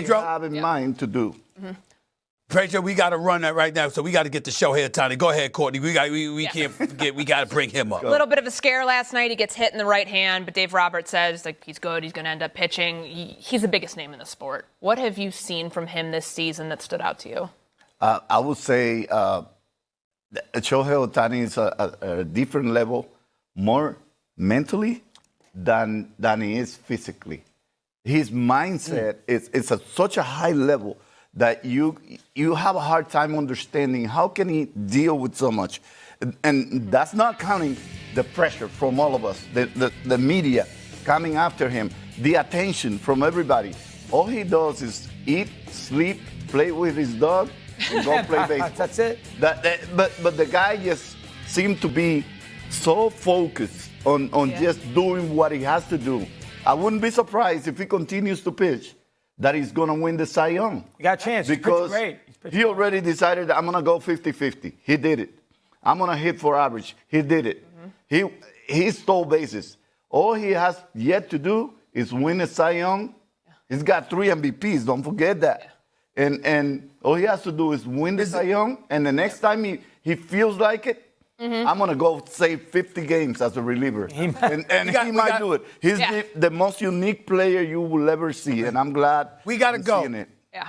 Pedro? have in mind to do. Pedro, we got to run that right now, so we got to get the show here, Tony. Go ahead, Courtney. We can't forget. We got to bring him up. A little bit of a scare last night. He gets hit in the right hand, but Dave Roberts says like he's good. He's going to end up pitching. He's the biggest name in the sport. What have you seen from him this season that stood out to you? I would say Shohei Ohtani is a different level, more mentally than he is physically. His mindset is at such a high level that you have a hard time understanding how can he deal with so much. And that's not counting the pressure from all of us, the media coming after him, the attention from everybody. All he does is eat, sleep, play with his dog, and go play baseball. That's it. But the guy just seemed to be so focused on just doing what he has to do. I wouldn't be surprised if he continues to pitch that he's going to win the Cy Young. You got a chance. Because He's he already decided, I'm going to go 50-50. He did it. I'm going to hit for average. He did it. He stole bases. All he has yet to do is win a Cy Young. He's got 3 MVPs. Don't forget that. And all he has to do is win the Cy Young. And the next time he feels like it, I'm going to go save 50 games as a reliever. And he might do it. He's the most unique player you will ever see. And I'm glad we got to go. It. Yeah.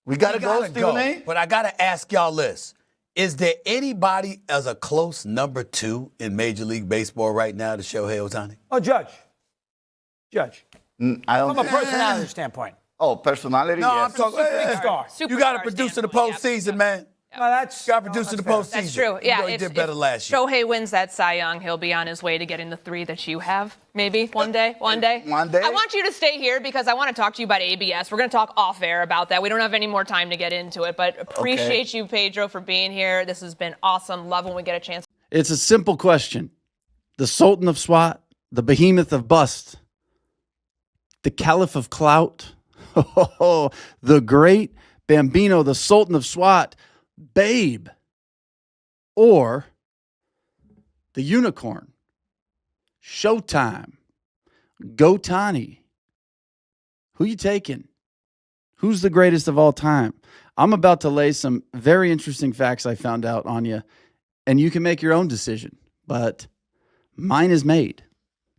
We got to go, Stephen A. But I got to ask y'all this. Is there anybody as a close number 2 in Major League Baseball right now to Shohei Ohtani? Oh, Judge. I don't From a personality standpoint. Oh, personality? No, yes. I'm talking. Big star. You got to produce in the postseason, man. Well, that's Got to produce in the postseason. That's true. Yeah, he did better last year. Shohei wins that Cy Young, he'll be on his way to getting the 3 that you have, maybe one day. One day? I want you to stay here because I want to talk to you about ABS. We're going to talk off air about that. We don't have any more time to get into it, but appreciate you, Pedro, for being here. This has been awesome. Love when we get a chance. It's a simple question. The Sultan of SWAT, the Behemoth of Bust, the Caliph of Clout, the great Bambino, the Sultan of SWAT, Babe, or the Unicorn, Showtime, Go-Tani. Who you taking? Who's the greatest of all time? I'm about to lay some very interesting facts I found out on you, and you can make your own decision, but mine is made.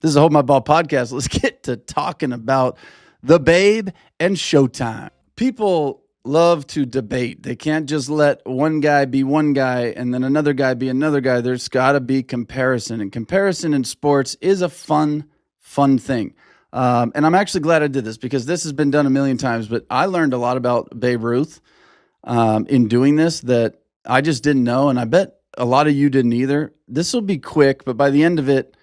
This is a Hold My Ball podcast. Let's get to talking about the Babe and Showtime. People love to debate. They can't just let one guy be one guy and then another guy be another guy. There's got to be comparison. And comparison in sports is a fun thing. And I'm actually glad I did this because this has been done a million times. But I learned a lot about Babe Ruth in doing this that I just didn't know. And I bet a lot of you didn't either. This will be quick, but by the end of it,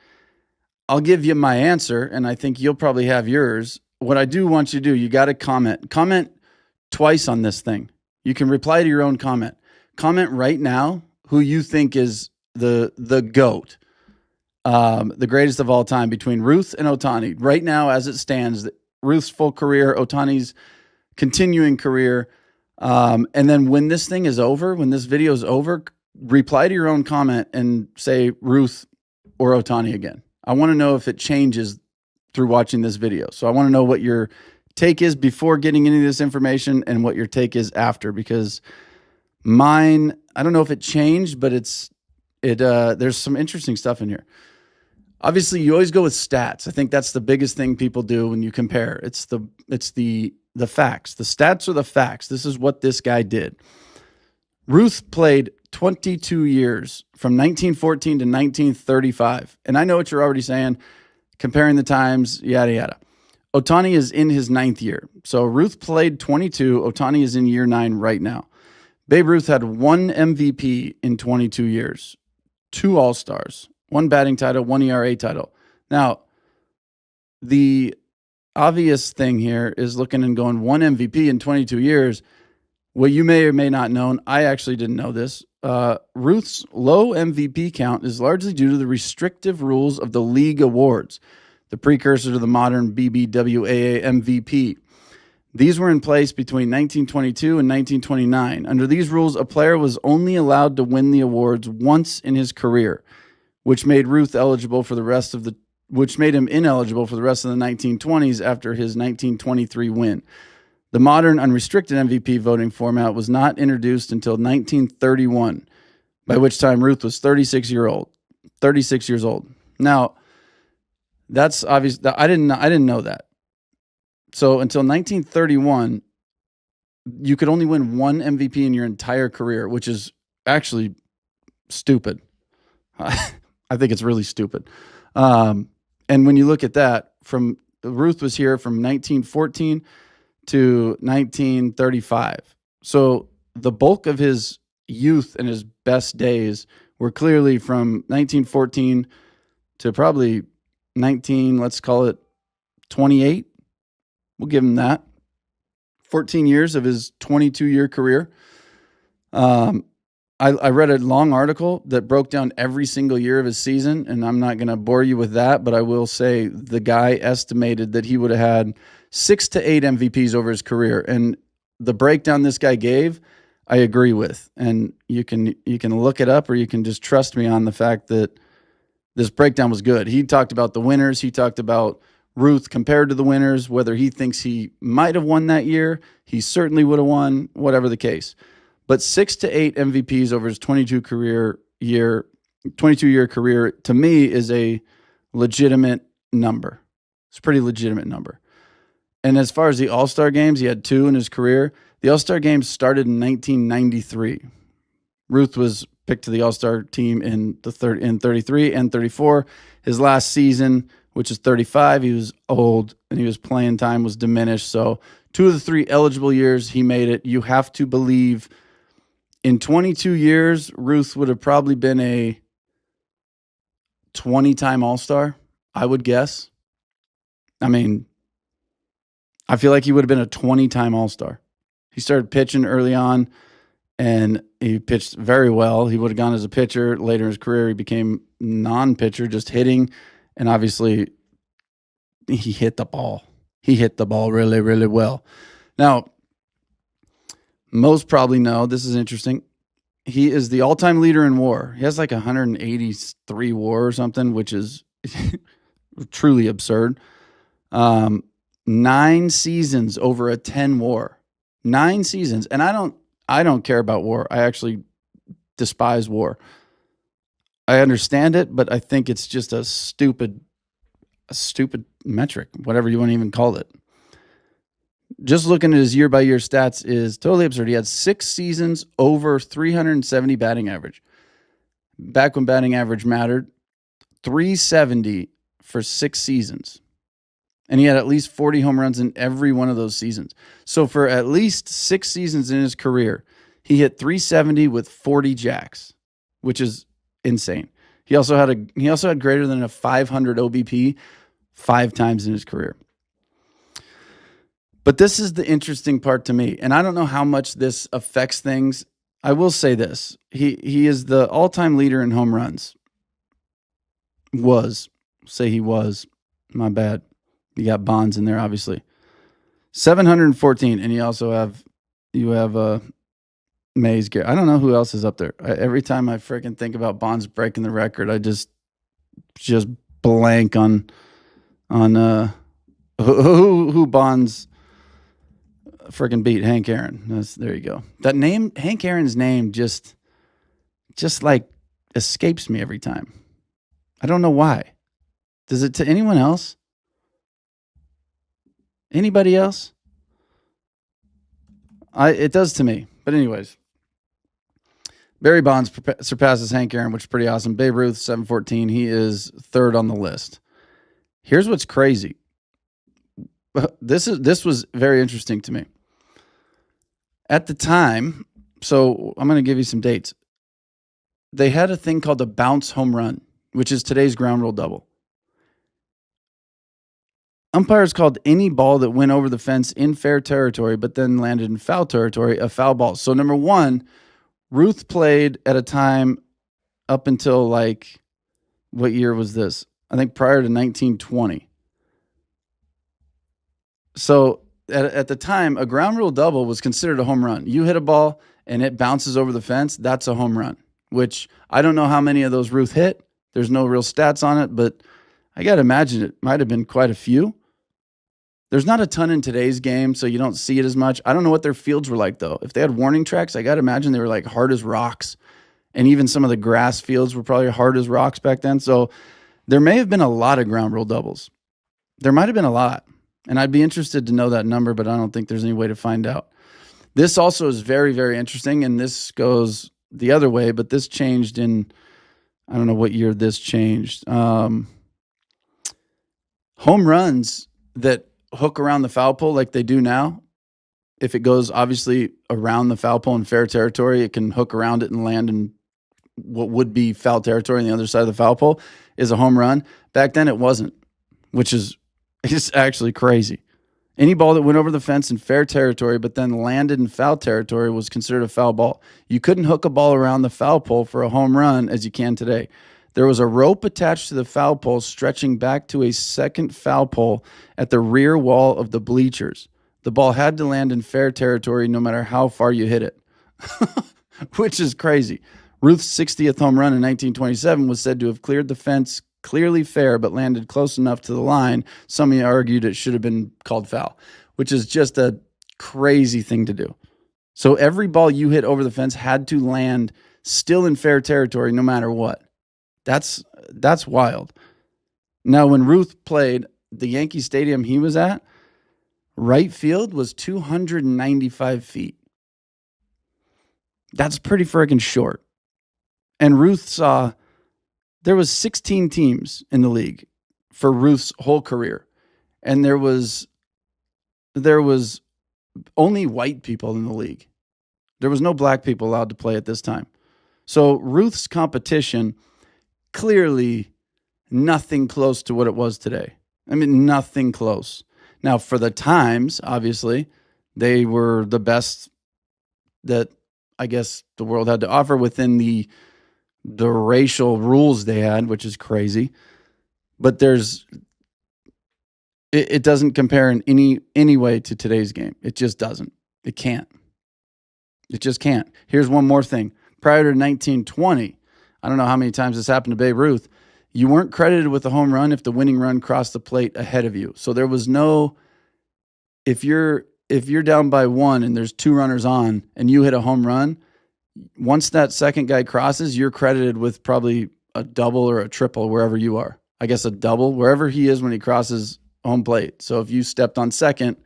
I'll give you my answer. And I think you'll probably have yours. What I do want you to do, you got to comment. Comment twice on this thing. You can reply to your own comment. Comment right now who you think is the GOAT, the greatest of all time between Ruth and Ohtani. Right now, as it stands, Ruth's full career, Ohtani's continuing career. And then when this thing is over, when this video is over, reply to your own comment and say Ruth or Ohtani again. I want to know if it changes through watching this video. So I want to know what your take is before getting any of this information and what your take is after, because mine, I don't know if it changed, but there's some interesting stuff in here. Obviously, you always go with stats. I think that's the biggest thing people do when you compare. It's the facts. The stats are the facts. This is what this guy did. Ruth played 22 years from 1914 to 1935. And I know what you're already saying, comparing the times, yada, yada. Ohtani is in his 9th year. So Ruth played 22. Ohtani is in year 9 right now. Babe Ruth had 1 MVP in 22 years, 2 All-Stars, 1 batting title, 1 ERA title. Now, the obvious thing here is looking and going 1 MVP in 22 years. What you may or may not know, I actually didn't know this, Ruth's low MVP count is largely due to the restrictive rules of the league awards, the precursor to the modern BBWAA MVP. These were in place between 1922 and 1929. Under these rules, a player was only allowed to win the awards once in his career, which made him ineligible for the rest of the 1920s after his 1923 win. The The modern unrestricted MVP voting format was not introduced until 1931, by which time Ruth was 36 years old. Now, that's obvious. I didn't know that. So until 1931, you could only win one MVP in your entire career, which is actually stupid. I think it's really stupid. And when you look at that, Ruth was here from 1914 to 1935. So the bulk of his youth and his best days were clearly from 1914 to probably let's call it 28. We'll give him that. 14 years of his 22-year career. I read a long article that broke down every single year of his season, and I'm not going to bore you with that, but I will say the guy estimated that he would have had 6 to 8 MVPs over his career. And the breakdown this guy gave, I agree with. And you can look it up, or you can just trust me on the fact that this breakdown was good. He talked about the winners. He talked about Ruth compared to the winners, whether he thinks he might have won that year. He certainly would have won, whatever the case. But 6 to 8 MVPs over his 22-year career, to me, is a legitimate number. It's a pretty legitimate number. And as far as the All-Star games, he had 2 in his career. The All-Star games started in 1993. Ruth was picked to the All-Star team in 33 and 34. His last season, which is 35, he was old and his playing time was diminished. So 2 of the 3 eligible years, he made it. You have to believe in 22 years, Ruth would have probably been a 20-time All-Star, I would guess. I mean, I feel like he would have been a 20-time All-Star. He started pitching early on, and he pitched very well. He would have gone as a pitcher. Later in his career, he became non-pitcher, just hitting. And obviously, he hit the ball. He hit the ball really, really well. Now, most probably know, this is interesting, he is the all-time leader in WAR. He has like 183 WAR or something, which is truly absurd. 9 seasons over a 10 WAR. 9 seasons. And I don't care about WAR. I actually despise WAR. I understand it, but I think it's just a stupid metric, whatever you want to even call it. Just looking at his year-by-year stats is totally absurd. He had 6 seasons over 370 batting average. Back when batting average mattered, 370 for 6 seasons. And he had at least 40 home runs in every one of those seasons. So for at least 6 seasons in his career, he hit 370 with 40 jacks, which is insane. He also had greater than a 500 OBP 5 times in his career. But this is the interesting part to me, and I don't know how much this affects things. I will say this. He is the all-time leader in home runs. He was. My bad. You got Bonds in there, obviously. 714, and you have Mays. I don't know who else is up there. Every time I freaking think about Bonds breaking the record, I just blank on who Bonds freaking beat. Hank Aaron. There you go. That name, Hank Aaron's name, just like escapes me every time. I don't know why. Does it to anyone else? Anybody else? It does to me. But anyways, Barry Bonds surpasses Hank Aaron, which is pretty awesome. Babe Ruth, 714. He is 3rd on the list. Here's what's crazy. This was very interesting to me. At the time, so I'm going to give you some dates. They had a thing called a bounce home run, which is today's ground rule double. Umpires called any ball that went over the fence in fair territory but then landed in foul territory a foul ball. So number one, Ruth played at a time up until what year was this? I think prior to 1920. So at the time, a ground rule double was considered a home run. You hit a ball and it bounces over the fence, that's a home run, which I don't know how many of those Ruth hit. There's no real stats on it, but I got to imagine it might have been quite a few. There's not a ton in today's game, so you don't see it as much. I don't know what their fields were like, though. If they had warning tracks, I got to imagine they were like hard as rocks. And even some of the grass fields were probably hard as rocks back then. So there may have been a lot of ground rule doubles. There might have been a lot. And I'd be interested to know that number, but I don't think there's any way to find out. This also is very, very interesting, and this goes the other way, but this changed in, I don't know what year this changed. Home runs that hook around the foul pole like they do now, if it goes obviously around the foul pole in fair territory, it can hook around it and land in what would be foul territory on the other side of the foul pole, is a home run. Back then it wasn't, which is actually crazy. Any ball that went over the fence in fair territory but then landed in foul territory was considered a foul ball. You couldn't hook a ball around the foul pole for a home run as you can today. There was a rope attached to the foul pole stretching back to a second foul pole at the rear wall of the bleachers. The ball had to land in fair territory no matter how far you hit it, which is crazy. Ruth's 60th home run in 1927 was said to have cleared the fence clearly fair but landed close enough to the line. Some argued it should have been called foul, which is just a crazy thing to do. So every ball you hit over the fence had to land still in fair territory no matter what. That's wild. Now, when Ruth played, the Yankee Stadium he was at, right field was 295 feet. That's pretty friggin' short. And Ruth saw there was 16 teams in the league for Ruth's whole career. And there was only white people in the league. There was no black people allowed to play at this time. So Ruth's competition, clearly nothing close to what it was today. I mean, nothing close. Now, for the times, obviously, they were the best that I guess the world had to offer within the racial rules they had, which is crazy. But it doesn't compare in any way to today's game. It just doesn't. It can't. It just can't. Here's one more thing. Prior to 1920, I don't know how many times this happened to Babe Ruth, you weren't credited with a home run if the winning run crossed the plate ahead of you. So there was no, if you're down by 1 and there's 2 runners on and you hit a home run, once that second guy crosses, you're credited with probably a double or a triple wherever you are. I guess a double, wherever he is when he crosses home plate. So if you stepped on second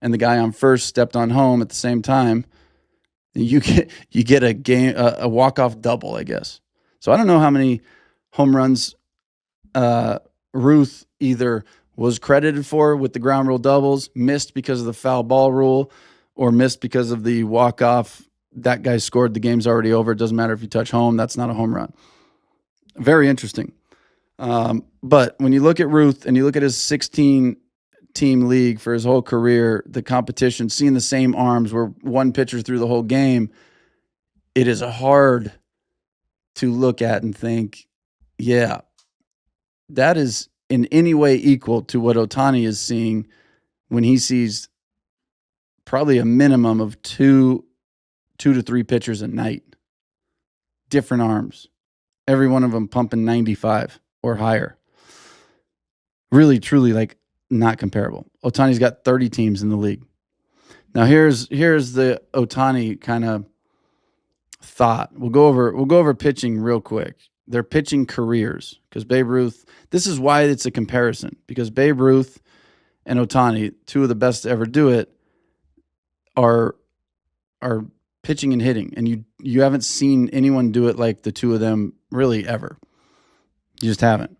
and the guy on first stepped on home at the same time, you get a walk-off double, I guess. So I don't know how many home runs Ruth either was credited for with the ground rule doubles, missed because of the foul ball rule, or missed because of the walk-off. That guy scored, the game's already over. It doesn't matter if you touch home. That's not a home run. Very interesting. But when you look at Ruth and you look at his 16-team league for his whole career, the competition, seeing the same arms where one pitcher threw the whole game, it is hard to look at and think, yeah, that is in any way equal to what Ohtani is seeing when he sees probably a minimum of two to 3 pitchers a night. Different arms. Every one of them pumping 95 or higher. Really, truly, like, not comparable. Ohtani's got 30 teams in the league. Now, here's the Ohtani kind of thought. We'll go over pitching real quick. Their pitching careers, because Babe Ruth, this is why it's a comparison, because Babe Ruth and Ohtani, 2 of the best to ever do it, are pitching and hitting, and you haven't seen anyone do it like the 2 of them really ever. You just haven't.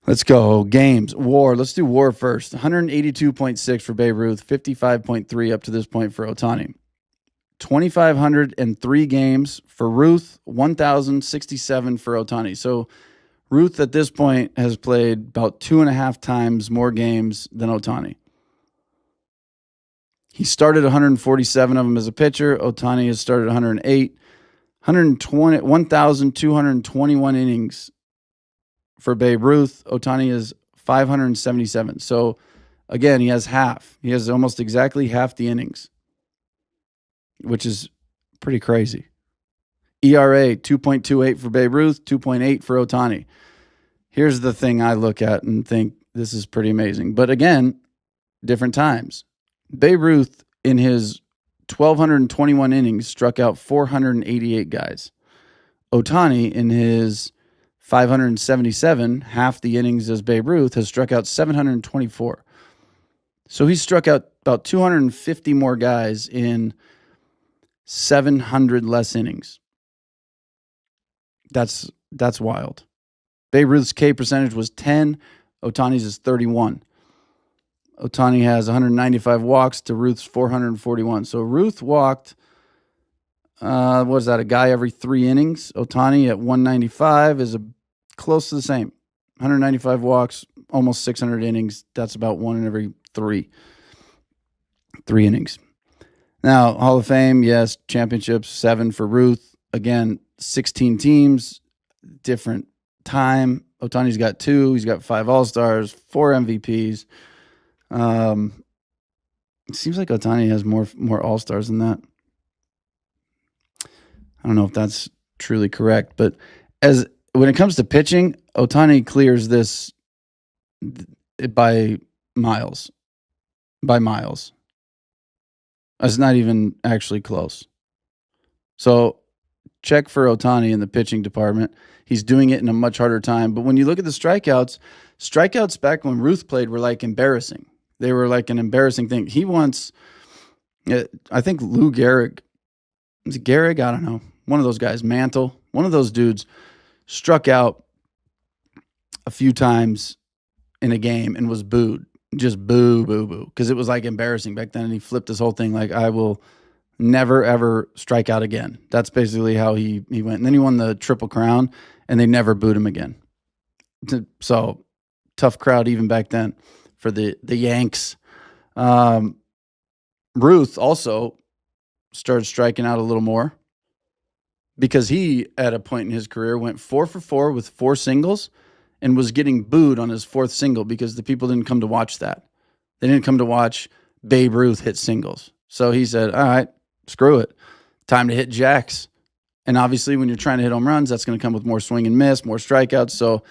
Let's go. Games. WAR. Let's do WAR first. 182.6 for Babe Ruth, 55.3 up to this point for Ohtani. 2,503 games for Ruth, 1,067 for Ohtani. So Ruth at this point has played about 2.5 times more games than Ohtani. He started 147 of them as a pitcher. Ohtani has started 108. 1,221 innings for Babe Ruth. Ohtani is 577. So, again, he has half. He has almost exactly half the innings, which is pretty crazy. ERA, 2.28 for Babe Ruth, 2.8 for Ohtani. Here's the thing I look at and think this is pretty amazing. But, again, different times. Babe Ruth, in his 1,221 innings, struck out 488 guys. Ohtani, in his 577, half the innings as Babe Ruth, has struck out 724. So he struck out about 250 more guys in 700 less innings. That's wild. Babe Ruth's K percentage was 10. Ohtani's is 31. Ohtani has 195 walks to Ruth's 441. So Ruth walked, what is that, a guy every 3 innings? Ohtani at 195 is close to the same. 195 walks, almost 600 innings. That's about 1 in every 3 innings. Now, Hall of Fame, yes, championships, 7 for Ruth. Again, 16 teams, different time. Ohtani's got 2. He's got 5 All-Stars, 4 MVPs. It seems like Ohtani has more All-Stars than that. I don't know if that's truly correct, but when it comes to pitching, Ohtani clears this by miles. By miles. That's not even actually close. So check for Ohtani in the pitching department. He's doing it in a much harder time. But when you look at the strikeouts back when Ruth played were like embarrassing. They were like an embarrassing thing. He once, I think Lou Gehrig, is it Gehrig? I don't know. One of those guys, Mantle, one of those dudes struck out a few times in a game and was booed. Just boo, boo, boo. Because it was like embarrassing back then. And he flipped his whole thing like, I will never, ever strike out again. That's basically how he went. And then he won the Triple Crown and they never booed him again. So tough crowd even back then for the Yanks. Ruth also started striking out a little more because he, at a point in his career, went 4 for 4 with 4 singles and was getting booed on his 4th single because the people didn't come to watch that. They didn't come to watch Babe Ruth hit singles. So he said, all right, screw it. Time to hit jacks. And obviously when you're trying to hit home runs, that's going to come with more swing and miss, more strikeouts. So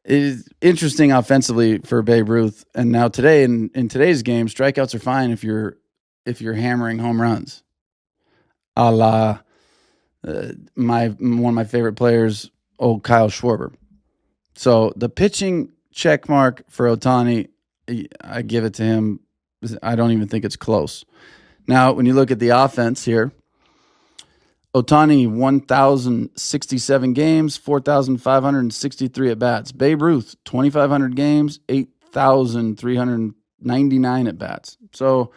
it is interesting offensively for Babe Ruth. And now today, in today's game, strikeouts are fine if you're hammering home runs. A la one of my favorite players, old Kyle Schwarber. So the pitching check mark for Ohtani, I give it to him. I don't even think it's close. Now, when you look at the offense here, Ohtani, 1,067 games, 4,563 at-bats. Babe Ruth, 2,500 games, 8,399 at-bats. So,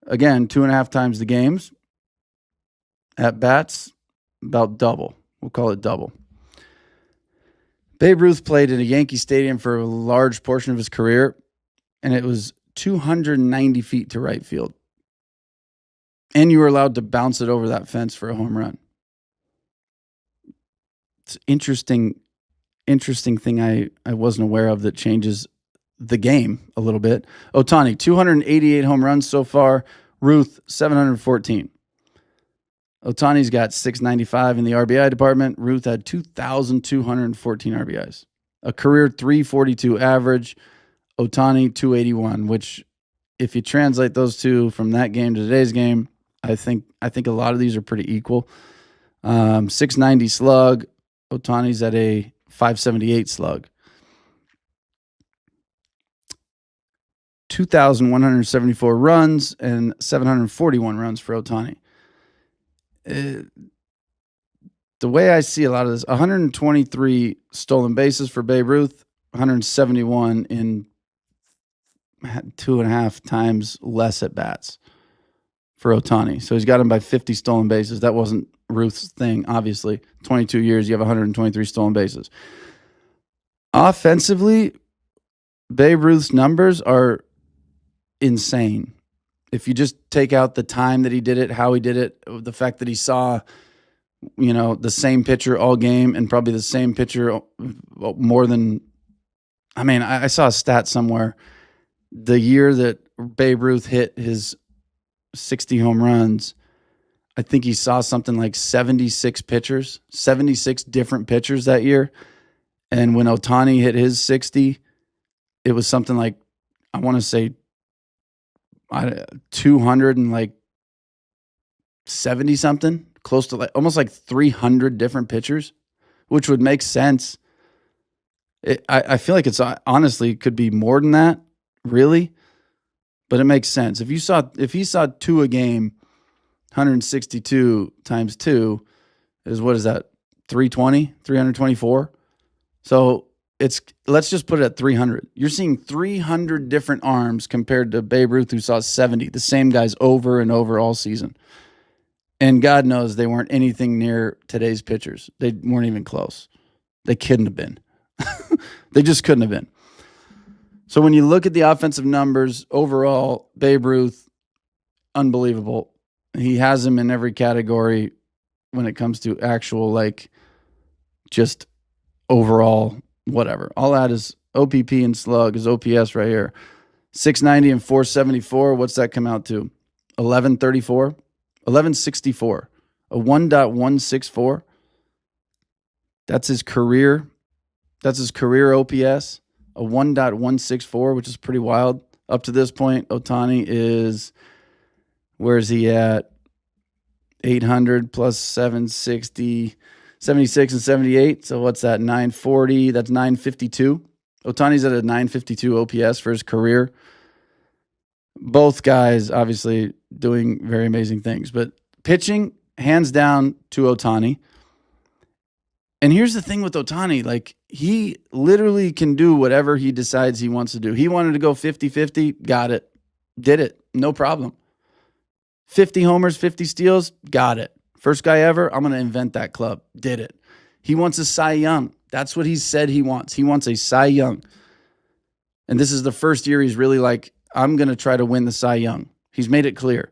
again, 2.5 times the games. At-bats, about double. We'll call it double. Babe Ruth played in a Yankee Stadium for a large portion of his career, and it was 290 feet to right field. And you were allowed to bounce it over that fence for a home run. It's interesting thing I wasn't aware of that changes the game a little bit. Ohtani, 288 home runs so far. Ruth, 714. Ohtani's got 695 in the RBI department. Ruth had 2,214 RBIs. A career 342 average. Ohtani, 281, which if you translate those two from that game to today's game, I think a lot of these are pretty equal. 690 slug. Ohtani's at a 578 slug. 2,174 runs and 741 runs for Ohtani. The way I see a lot of this, 123 stolen bases for Babe Ruth, 171 in 2.5 times less at bats for Ohtani. So he's got him by 50 stolen bases. That wasn't Ruth's thing, obviously. 22 years, you have 123 stolen bases. Offensively, Babe Ruth's numbers are insane. If you just take out the time that he did it, how he did it, the fact that he saw, the same pitcher all game and probably the same pitcher more than, I saw a stat somewhere. The year that Babe Ruth hit his 60 home runs, I think he saw something like 76 pitchers, 76 different pitchers that year. And when Ohtani hit his 60, it was something like, I want to say 270 something, close to almost 300 different pitchers, which would make sense. I feel like it's honestly could be more than that, really, but it makes sense. If he saw 2 a game, 162 times 2 is, what is that? 324. So let's just put it at 300. You're seeing 300 different arms compared to Babe Ruth, who saw 70, the same guys over and over all season. And God knows they weren't anything near today's pitchers. They weren't even close. They couldn't have been. They just couldn't have been. So when you look at the offensive numbers overall, Babe Ruth, unbelievable. He has him in every category when it comes to actual, just overall, whatever. I'll add his OPP and slug, his OPS right here. 690 and 474. What's that come out to? 1134? 1164. A 1.164. That's his career. That's his career OPS. A 1.164, which is pretty wild. Up to this point, Ohtani is, where is he at? 800 plus 760, 76 and 78. So what's that? 940. That's 952. Ohtani's at a 952 OPS for his career. Both guys obviously doing very amazing things, but pitching, hands down to Ohtani. And here's the thing with Ohtani, he literally can do whatever he decides he wants to do. He wanted to go 50-50, got it. Did it, no problem. 50 homers, 50 steals, got it. First guy ever, I'm going to invent that club. Did it. He wants a Cy Young. That's what he said he wants. He wants a Cy Young. And this is the first year he's really I'm going to try to win the Cy Young. He's made it clear.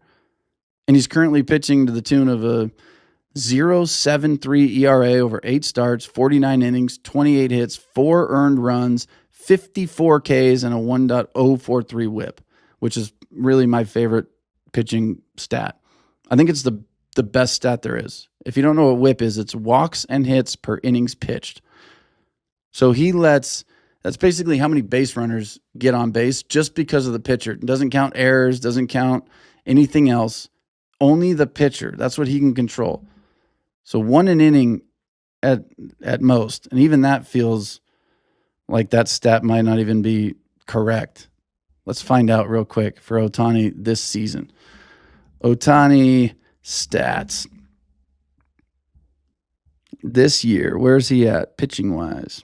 And he's currently pitching to the tune of a 0.73 ERA over 8 starts, 49 innings, 28 hits, 4 earned runs, 54 Ks, and a 1.043 whip, which is really my favorite pitching stat. I think it's the best stat there is. If you don't know what whip is, it's walks and hits per innings pitched. So that's basically how many base runners get on base just because of the pitcher. It doesn't count errors, doesn't count anything else, only the pitcher. That's what he can control. So 1 an inning at most, and even that feels like that stat might not even be correct. Let's find out real quick for Ohtani this season. Ohtani stats. This year, where's he at pitching-wise?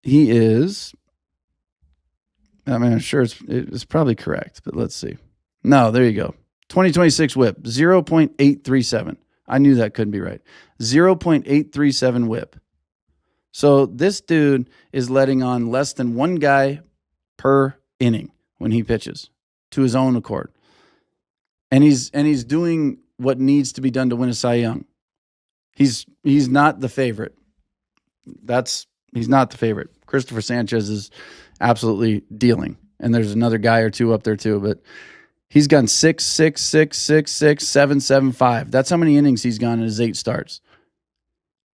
He is, I'm sure it's probably correct, but let's see. No, there you go. 2026 whip, 0.837. I knew that couldn't be right. 0.837 whip. So this dude is letting on less than 1 guy per inning when he pitches to his own accord. And he's doing what needs to be done to win a Cy Young. He's not the favorite. He's not the favorite. Christopher Sanchez is absolutely dealing. And there's another guy or two up there too, but he's gone 6, 6, 6, 6, 6, 7, 7, 5. That's how many innings he's gone in his 8 starts.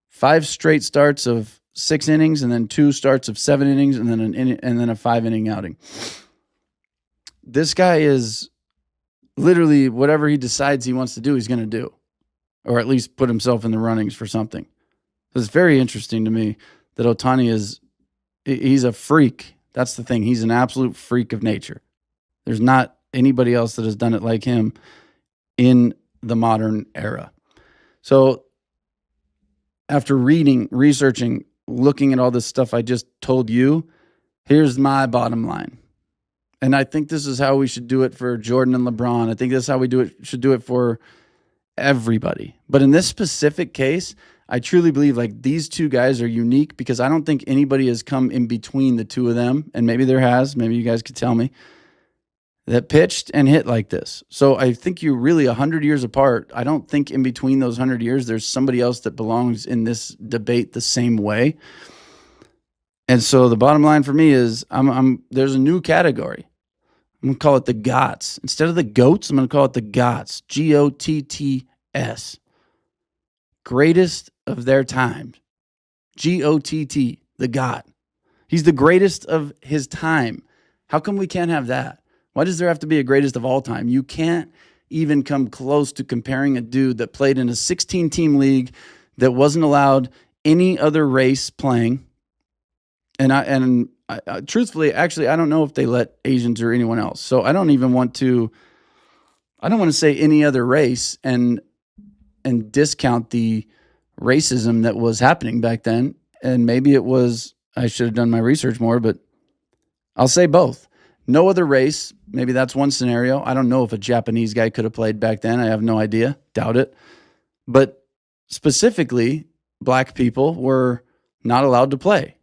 5 straight starts of 6 innings, and then 2 starts of 7 innings, and then a 5-inning outing. This guy is literally whatever he decides he wants to do, he's going to do, or at least put himself in the runnings for something. It's very interesting to me that Ohtani he's a freak. That's the thing. He's an absolute freak of nature. There's not anybody else that has done it like him in the modern era. So after reading, researching, looking at all this stuff I just told you, here's my bottom line. And I think this is how we should do it for Jordan and LeBron. I think this is how we should do it for everybody. But in this specific case, I truly believe these two guys are unique because I don't think anybody has come in between the two of them. And maybe there has, maybe you guys could tell me, that pitched and hit like this. So I think you're really 100 years apart. I don't think in between those 100 years, there's somebody else that belongs in this debate the same way. And so the bottom line for me is there's a new category. I'm going to call it the GOATs. Instead of the GOATs, I'm going to call it the GOATs. G-O-T-T-S. Greatest of their time. G-O-T-T, the GOAT. He's the greatest of his time. How come we can't have that? Why does there have to be a greatest of all time? You can't even come close to comparing a dude that played in a 16-team league that wasn't allowed any other race playing. And I truthfully, actually, I don't know if they let Asians or anyone else. So I don't want to say any other race and discount the racism that was happening back then. And maybe it was, I should have done my research more, but I'll say both. No other race. Maybe that's one scenario. I don't know if a Japanese guy could have played back then. I have no idea. Doubt it. But specifically, black people were not allowed to play.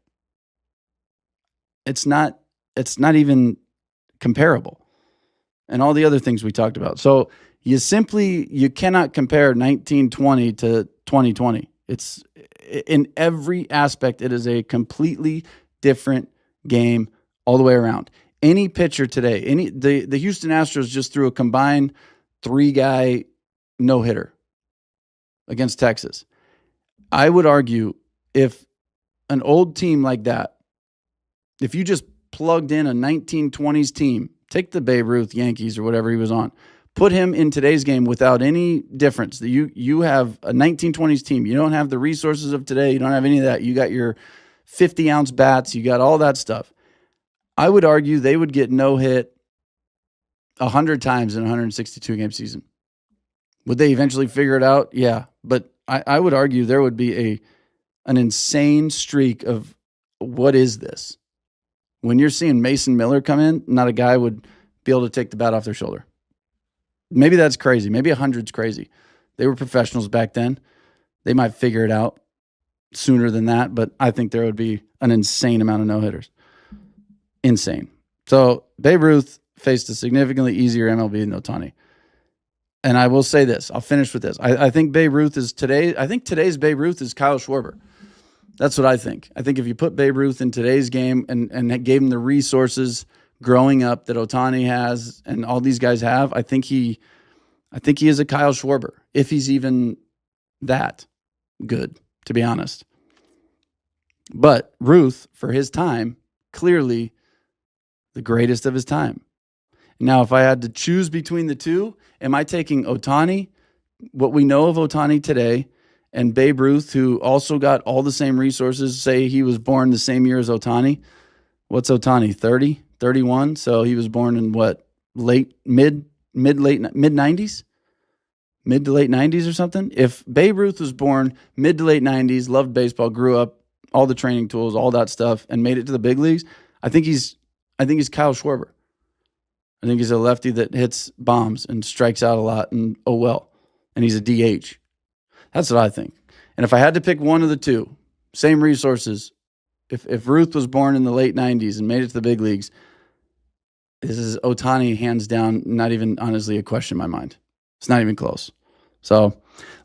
It's not even comparable. And all the other things we talked about. So you cannot compare 1920 to 2020. It's in every aspect, it is a completely different game all the way around. Any pitcher today, the Houston Astros just threw a combined 3-guy no-hitter against Texas. I would argue if an old team like that, if you just plugged in a 1920s team, take the Babe Ruth Yankees or whatever he was on, put him in today's game without any difference. You have a 1920s team. You don't have the resources of today. You don't have any of that. You got your 50-ounce bats. You got all that stuff. I would argue they would get no-hit 100 times in a 162-game season. Would they eventually figure it out? Yeah. But I would argue there would be an insane streak of what is this? When you're seeing Mason Miller come in, not a guy would be able to take the bat off their shoulder. Maybe that's crazy. Maybe 100's crazy. They were professionals back then. They might figure it out sooner than that, but I think there would be an insane amount of no-hitters. Insane. So Babe Ruth faced a significantly easier MLB than Ohtani. And I will say this. I'll finish with this. I think Babe Ruth is today. I think today's Babe Ruth is Kyle Schwarber. That's what I think. I think if you put Babe Ruth in today's game and gave him the resources growing up that Ohtani has and all these guys have, I think he is a Kyle Schwarber, if he's even that good, to be honest. But Ruth, for his time, clearly the greatest of his time. Now, if I had to choose between the two, am I taking Ohtani, what we know of Ohtani today, and Babe Ruth, who also got all the same resources, say he was born the same year as Ohtani? What's Ohtani, 30, 31? So he was born in what, mid to late 90s? Mid to late 90s or something? If Babe Ruth was born mid to late 90s, loved baseball, grew up, all the training tools, all that stuff, and made it to the big leagues, I think he's Kyle Schwarber. I think he's a lefty that hits bombs and strikes out a lot, and oh well. And he's a DH. That's what I think. And if I had to pick one of the two, same resources, if Ruth was born in the late 90s and made it to the big leagues, this is Ohtani hands down, not even honestly a question in my mind. It's not even close. So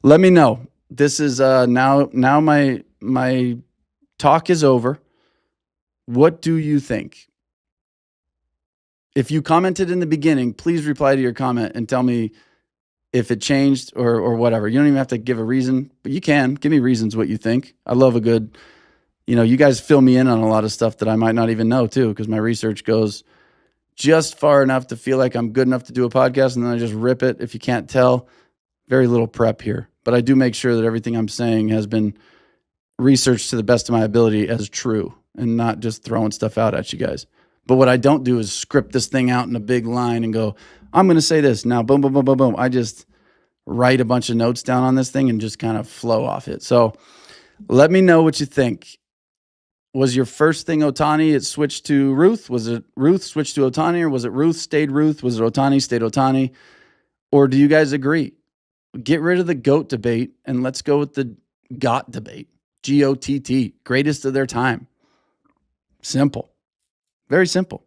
let me know. This is now my talk is over. What do you think? If you commented in the beginning, please reply to your comment and tell me if it changed or whatever. You don't even have to give a reason, but you can. Give me reasons what you think. I love a good, you guys fill me in on a lot of stuff that I might not even know too, because my research goes just far enough to feel like I'm good enough to do a podcast, and then I just rip it. If you can't tell, very little prep here. But I do make sure that everything I'm saying has been researched to the best of my ability as true and not just throwing stuff out at you guys. But what I don't do is script this thing out in a big line and go, I'm going to say this now, boom, boom, boom, boom, boom. I just write a bunch of notes down on this thing and just kind of flow off it. So let me know what you think. Was your first thing Ohtani, it switched to Ruth? Was it Ruth switched to Ohtani, or was it Ruth stayed Ruth? Was it Ohtani stayed Ohtani? Or do you guys agree? Get rid of the GOAT debate and let's go with the GOT debate. G.O.T.T, greatest of their time. Simple. Very simple.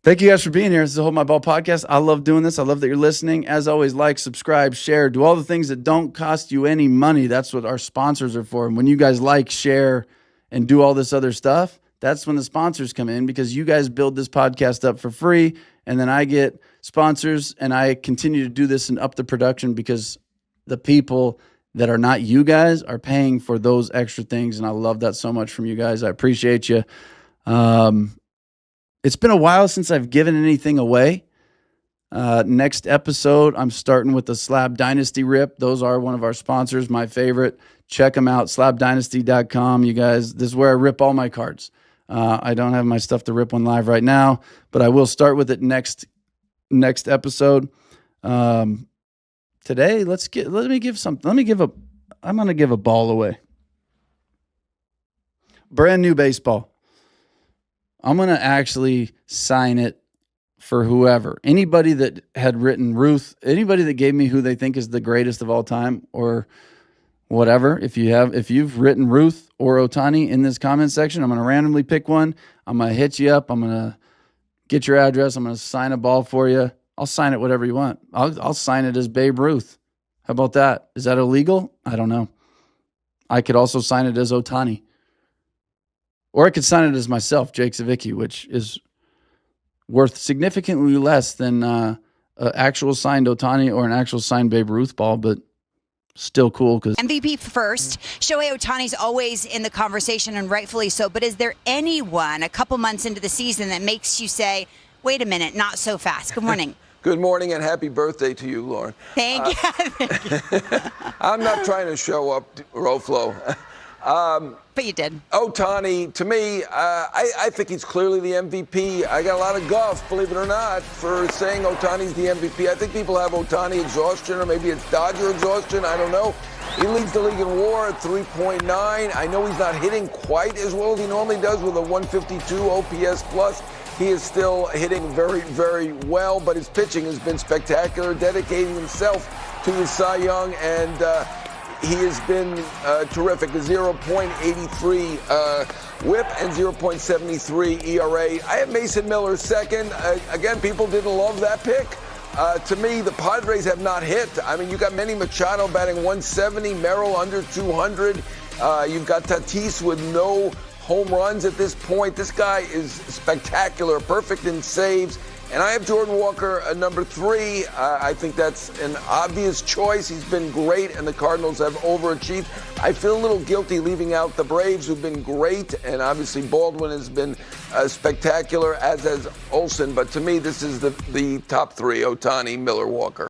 Thank you guys for being here. This is the Hold My Ball podcast. I love doing this. I love that you're listening. As always, like, subscribe, share, do all the things that don't cost you any money. That's what our sponsors are for. And when you guys like, share, and do all this other stuff, that's when the sponsors come in, because you guys build this podcast up for free. And then I get sponsors and I continue to do this and up the production because the people that are not you guys are paying for those extra things. And I love that so much from you guys. I appreciate you. It's been a while since I've given anything away. Next episode, I'm starting with the Slab Dynasty rip. Those are one of our sponsors, my favorite. Check them out, slabdynasty.com. You guys, this is where I rip all my cards. I don't have my stuff to rip one live right now, but I will start with it next episode. Today, I'm going to give a ball away. Brand new baseball. I'm going to actually sign it for whoever. Anybody that had written Ruth, anybody that gave me who they think is the greatest of all time or whatever. If you've written Ruth or Ohtani in this comment section, I'm going to randomly pick one. I'm going to hit you up. I'm going to get your address. I'm going to sign a ball for you. I'll sign it whatever you want. I'll sign it as Babe Ruth. How about that? Is that illegal? I don't know. I could also sign it as Ohtani. Or I could sign it as myself, Jake Savicki, which is worth significantly less than an actual signed Ohtani or an actual signed Babe Ruth ball, but still cool. Because MVP first. Shohei Ohtani's always in the conversation, and rightfully so. But is there anyone a couple months into the season that makes you say, wait a minute, not so fast? Good morning. Good morning and happy birthday to you, Lauren. Thank you. I'm not trying to show up, Roflo. But you did. Ohtani, to me, I think he's clearly the MVP. I got a lot of guff, believe it or not, for saying Ohtani's the MVP. I think people have Ohtani exhaustion, or maybe it's Dodger exhaustion. I don't know. He leads the league in WAR at 3.9. I know he's not hitting quite as well as he normally does with a 152 OPS plus. He is still hitting very, very well, but his pitching has been spectacular, dedicating himself to his Cy Young, and he has been terrific. A 0.83 whip and 0.73 ERA. I have Mason Miller second. Again, people didn't love that pick. To me, the Padres have not hit. I mean, you got Manny Machado batting 170, Merrill under 200. You've got Tatis with no home runs at this point. This guy is spectacular, perfect in saves. And I have Jordan Walker number 3. I think that's an obvious choice. He's been great, and the Cardinals have overachieved. I feel a little guilty leaving out the Braves, who've been great, and obviously Baldwin has been spectacular, as has Olsen. But to me, this is the top 3, Ohtani, Miller, Walker.